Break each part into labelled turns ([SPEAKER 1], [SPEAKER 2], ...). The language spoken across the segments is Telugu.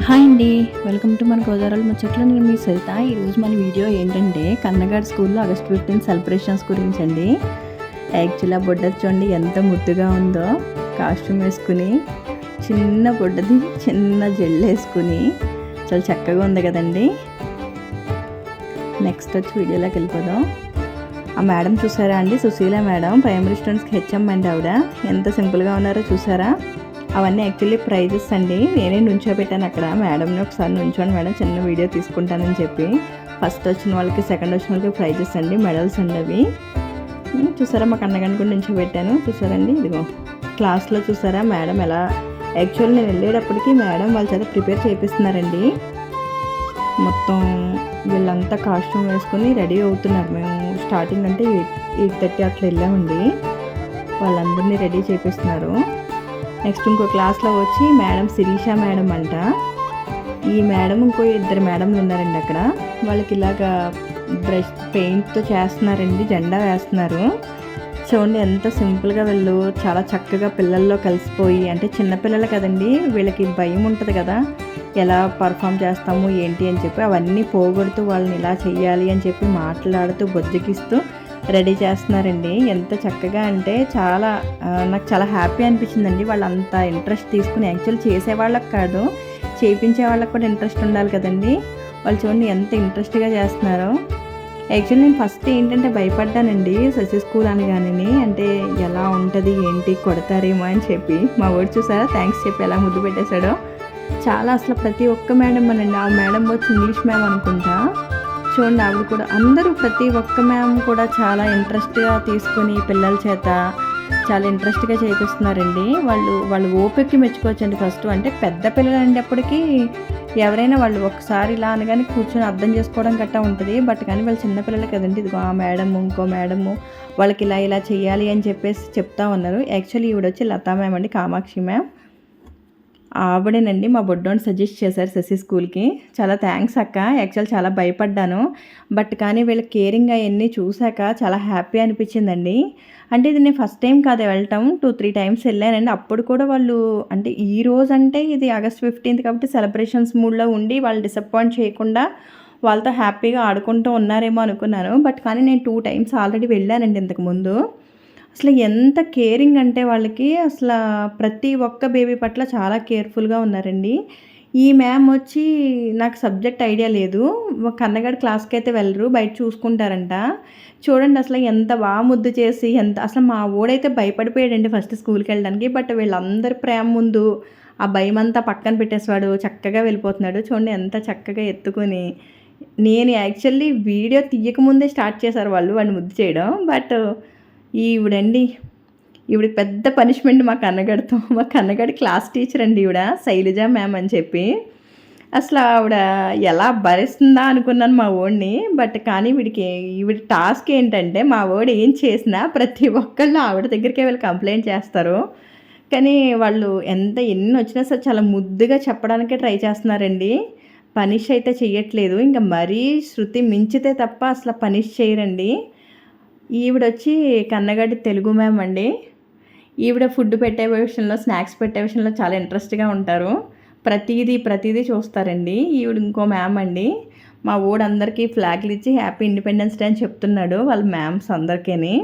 [SPEAKER 1] హాయ్ అండి, వెల్కమ్ టు మన గోదావరి ముచ్చట్లు. నేను మీ సరిత. ఈరోజు మన వీడియో ఏంటంటే కన్నగాడ్ స్కూల్లో ఆగస్ట్ 15 సెలబ్రేషన్స్ గురించి అండి. యాక్చువల్లీ ఆ బుడ్డ చూడండి ఎంత ముద్దుగా ఉందో, కాస్ట్యూమ్ వేసుకుని చిన్న బుడ్డది చిన్న జెల్ వేసుకుని చాలా చక్కగా ఉంది కదండి. నెక్స్ట్ వచ్చి వీడియోలోకి వెళ్ళిపోదాం. ఆ మేడం చూసారా అండి, సుశీల మేడం, ప్రైమరీ స్టూడెంట్స్కి హెచ్ఎం అండి. ఆవిడ ఎంత సింపుల్గా ఉన్నారో చూసారా. అవన్నీ యాక్చువల్లీ ప్రైజెస్ అండి. నేనే నుంచోబెట్టాను అక్కడ మేడంని. ఒకసారి నుంచోండి మేడం, చిన్న వీడియో తీసుకుంటానని చెప్పి. ఫస్ట్ వచ్చిన వాళ్ళకి, సెకండ్ వచ్చిన వాళ్ళకి ప్రైజెస్ అండి, మెడల్స్ అండి అవి. చూసారా, మా కన్నగంట కూడా నుంచోబెట్టాను. చూసారండి, ఇదిగో క్లాస్లో చూసారా మేడం ఎలా. యాక్చువల్లీ నేను వెళ్ళేటప్పటికి మేడం వాళ్ళ చేత ప్రిపేర్ చేపిస్తున్నారండి. మొత్తం వీళ్ళంతా కాస్ట్యూమ్ వేసుకొని రెడీ అవుతున్నారు. మేము స్టార్టింగ్ అంటే 8:30 అట్లా వెళ్ళామండి. వాళ్ళందరినీ రెడీ చేపిస్తున్నారు. నెక్స్ట్ ఇంకో క్లాస్లో వచ్చి మేడం శిరీష మేడం అంట. ఈ మేడం ఇంకో 2 మేడంలు ఉన్నారండి అక్కడ. వాళ్ళకి ఇలాగా బ్రష్ పెయింట్తో చేస్తున్నారండి, జెండా వేస్తున్నారు. చూడండి ఎంత సింపుల్గా వీళ్ళు చాలా చక్కగా పిల్లల్లో కలిసిపోయి, అంటే చిన్నపిల్లలు కదండి, వీళ్ళకి భయం ఉంటుంది కదా, ఎలా పర్ఫామ్ చేస్తాము ఏంటి అని చెప్పి అవన్నీ పోగొడుతూ వాళ్ళని ఇలా చెయ్యాలి అని చెప్పి మాట్లాడుతూ బొజ్జగిస్తూ రెడీ చేస్తున్నారండి. ఎంత చక్కగా అంటే చాలా నాకు చాలా హ్యాపీ అనిపించిందండి. వాళ్ళు అంత ఇంట్రెస్ట్ తీసుకుని, యాక్చువల్ చేసేవాళ్ళకి కాదు, చేయించే వాళ్ళకి కూడా ఇంట్రెస్ట్ ఉండాలి కదండి. వాళ్ళు చూడండి ఎంత ఇంట్రెస్ట్గా చేస్తున్నారో. యాక్చువల్లీ నేను ఫస్ట్ ఏంటంటే భయపడ్డానండి శశి స్కూల్ అనగానే, అంటే ఎలా ఉంటుంది ఏంటి, కొడతారేమో అని చెప్పి. మా వాడు చూసారా థ్యాంక్స్ చెప్పి ఎలా ముద్దు పెట్టేశాడో. చాలా అసలు ప్రతి ఒక్క మేడం అనండి, ఆ మేడం వచ్చి ఇంగ్లీష్ మ్యామ్ అనుకుంటా. చూడండి ఆవిడ కూడా, అందరూ ప్రతి ఒక్క మ్యామ్ కూడా చాలా ఇంట్రెస్ట్గా తీసుకొని పిల్లల చేత చాలా ఇంట్రెస్ట్గా చేపిస్తున్నారండి. వాళ్ళు ఓపికకి మెచ్చుకోవచ్చండి. ఫస్ట్ అంటే పెద్ద పిల్లలు అనేటప్పటికీ ఎవరైనా వాళ్ళు ఒకసారి ఇలా అనగానే కూర్చొని అర్థం చేసుకోవడం గట్టా ఉంటుంది. బట్ కానీ వాళ్ళు చిన్నపిల్లలు కదండి. ఇదిగో ఆ మేడము ఇంకో మేడము వాళ్ళకి ఇలా ఇలా చేయాలి అని చెప్పేసి చెప్తా ఉన్నారు. యాక్చువల్లీ ఈవిడ వచ్చి లతా మ్యామ్ అండి, కామాక్షి మ్యామ్. ఆవిడేనండి మా బొడ్డోని సజెస్ట్ చేశారు శశి స్కూల్కి. చాలా థ్యాంక్స్ అక్క. యాక్చువల్ చాలా భయపడ్డాను, బట్ కానీ వీళ్ళ కేరింగ్ అవన్నీ చూశాక చాలా హ్యాపీ అనిపించిందండి. అంటే ఇది నేను ఫస్ట్ టైం కాదు వెళ్ళటం, 2-3 టైమ్స్ వెళ్ళానండి. అప్పుడు కూడా వాళ్ళు అంటే ఈ రోజు అంటే ఇది ఆగస్ట్ 15 కాబట్టి సెలబ్రేషన్స్ మూడ్లో ఉండి వాళ్ళు డిసప్పాయింట్ చేయకుండా వాళ్ళతో హ్యాపీగా ఆడుకుంటూ ఉన్నారేమో అనుకున్నాను. బట్ కానీ నేను 2 టైమ్స్ ఆల్రెడీ వెళ్ళానండి ఇంతకుముందు. అసలు ఎంత కేరింగ్ అంటే వాళ్ళకి, అసలు ప్రతి ఒక్క బేబీ పట్ల చాలా కేర్ఫుల్గా ఉన్నారండి. ఈ మ్యామ్ వచ్చి నాకు సబ్జెక్ట్ ఐడియా లేదు, కన్నగడ క్లాస్కి అయితే వెళ్ళరు, బయట చూసుకుంటారంట. చూడండి అసలు ఎంత బాగా ముద్దు చేసి, ఎంత అసలు మా ఓడైతే భయపడిపోయాడండి ఫస్ట్ స్కూల్కి వెళ్ళడానికి. బట్ వీళ్ళందరి ప్రేమ ముందు ఆ భయం అంతా పక్కన పెట్టేసేవాడు, చక్కగా వెళ్ళిపోతున్నాడు. చూడండి ఎంత చక్కగా ఎత్తుకొని. నేను యాక్చువల్లీ వీడియో తీయకముందే స్టార్ట్ చేశారు వాళ్ళు ముద్దు చేయడం. బట్ ఈవిడికి పెద్ద పనిష్మెంట్ మా కన్నగడి క్లాస్ టీచర్ అండి ఈవిడ, శైలజ మ్యామ్ అని చెప్పి. అసలు ఆవిడ ఎలా భరిస్తుందా అనుకున్నాను మా ఓడిని. బట్ కానీ ఈవిడ టాస్క్ ఏంటంటే, మా ఓడి ఏం చేసినా ప్రతి ఒక్కళ్ళు ఆవిడ దగ్గరికే వెళ్ళి కంప్లైంట్ చేస్తారు. కానీ వాళ్ళు ఎన్ని వచ్చినా సరే చాలా ముద్దుగా చెప్పడానికే ట్రై చేస్తున్నారండి. పనిష్ అయితే చెయ్యట్లేదు, ఇంకా మరీ శృతి మించితే తప్ప అసలు పనిష్ చేయరండి. ఈవిడొచ్చి కన్నగడ్డి తెలుగు మ్యామ్ అండి. ఈవిడ ఫుడ్ పెట్టే విషయంలో, స్నాక్స్ పెట్టే విషయంలో చాలా ఇంట్రెస్ట్గా ఉంటారు. ప్రతిదీ చూస్తారండి. ఈవిడ ఇంకో మ్యామ్ అండి. మా అందరికీ ఫ్లాగ్లు ఇచ్చి హ్యాపీ ఇండిపెండెన్స్ డే అని చెప్తున్నాడు వాళ్ళ మ్యామ్స్ అందరికీ.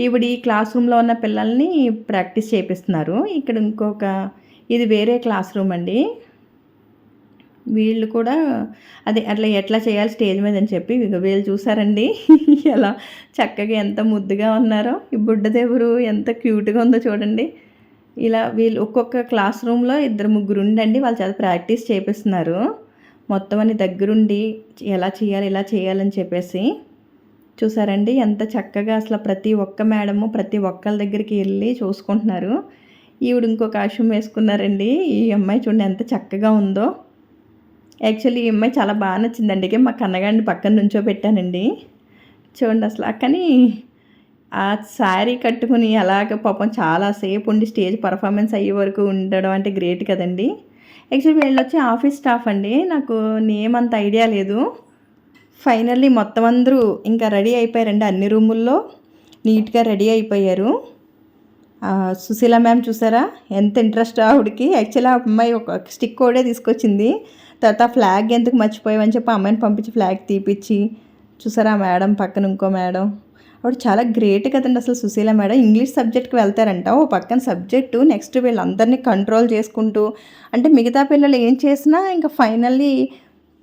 [SPEAKER 1] ఈవిడ ఈ క్లాస్ రూమ్లో ఉన్న పిల్లల్ని ప్రాక్టీస్ చేపిస్తున్నారు. ఇక్కడ ఇది వేరే క్లాస్ రూమ్ అండి. వీళ్ళు కూడా అదే అట్లా ఎట్లా చేయాలి స్టేజ్ మీద అని చెప్పి వీళ్ళు చూసారండి ఎలా చక్కగా ఎంత ముద్దుగా ఉన్నారో. ఈ బుడ్డదేవురు ఎంత క్యూట్గా ఉందో చూడండి. ఇలా వీళ్ళు ఒక్కొక్క క్లాస్ రూమ్లో 2-3 ఉండండి, వాళ్ళు చాలా ప్రాక్టీస్ చేపిస్తున్నారు. మొత్తం అని దగ్గరుండి ఎలా చేయాలి ఇలా చేయాలని చెప్పేసి. చూసారండి ఎంత చక్కగా అసలు ప్రతి ఒక్క మేడము ప్రతి ఒక్కళ్ళ దగ్గరికి వెళ్ళి చూసుకుంటున్నారు. ఈవిడ ఇంకో కాస్ట్యూమ్ వేసుకున్నారండి. ఈ అమ్మాయి చూడండి ఎంత చక్కగా ఉందో. యాక్చువల్లీ ఈ అమ్మాయి చాలా బాగా నచ్చిందండి. మా కన్నగాడిని పక్కన నుంచోబెట్టానండి. చూడండి అసలు. కానీ ఆ శారీ కట్టుకుని అలాగ పాపం చాలాసేపు ఉండి స్టేజ్ పర్ఫార్మెన్స్ అయ్యే వరకు ఉండడం అంటే గ్రేట్ కదండి. యాక్చువల్లీ వీళ్ళు వచ్చి ఆఫీస్ స్టాఫ్ అండి. నాకు నేమ్ అంత ఐడియా లేదు. ఫైనల్లీ మొత్తం అందరూ ఇంకా రెడీ అయిపోయారండి. అన్ని రూముల్లో నీట్గా రెడీ అయిపోయారు. సుశీల మ్యామ్ చూసారా ఎంత ఇంట్రెస్ట్ ఆవిడకి. యాక్చువల్లీ ఆ అమ్మాయి ఒక స్టిక్ కోడే తీసుకొచ్చింది. తర్వాత ఫ్లాగ్ ఎందుకు మర్చిపోయామని చెప్పి అమ్మాయిని పంపించి ఫ్లాగ్ తీపిచ్చి చూసారా. ఆ మేడం పక్కన ఇంకో మేడం ఆవిడ చాలా గ్రేట్ కదండి అసలు. సుశీల మేడం ఇంగ్లీష్ సబ్జెక్ట్కి వెళ్తారంట. ఓ పక్కన సబ్జెక్టు నెక్స్ట్ వీళ్ళందరినీ కంట్రోల్ చేసుకుంటూ, అంటే మిగతా పిల్లలు ఏం చేసినా ఇంకా ఫైనల్లీ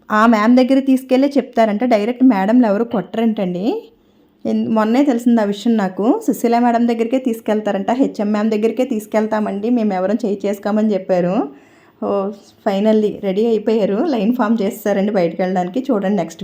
[SPEAKER 1] ఆ మ్యామ్ దగ్గర తీసుకెళ్ళి చెప్తారంట. డైరెక్ట్ మేడంలు ఎవరు కొట్టరంటండి. మొన్నే తెలిసింది ఆ విషయం నాకు. సుశీల మేడం దగ్గరికే తీసుకెళ్తారంట. హెచ్ఎం మ్యామ్ దగ్గరికే తీసుకెళ్తామండి, మేము ఎవరం చేసుకోమని చెప్పారు. ఫైనల్లీ రెడీ అయిపోయారు. లైన్ ఫామ్ చేస్తారండి బయటకు వెళ్ళడానికి. చూడండి నెక్స్ట్.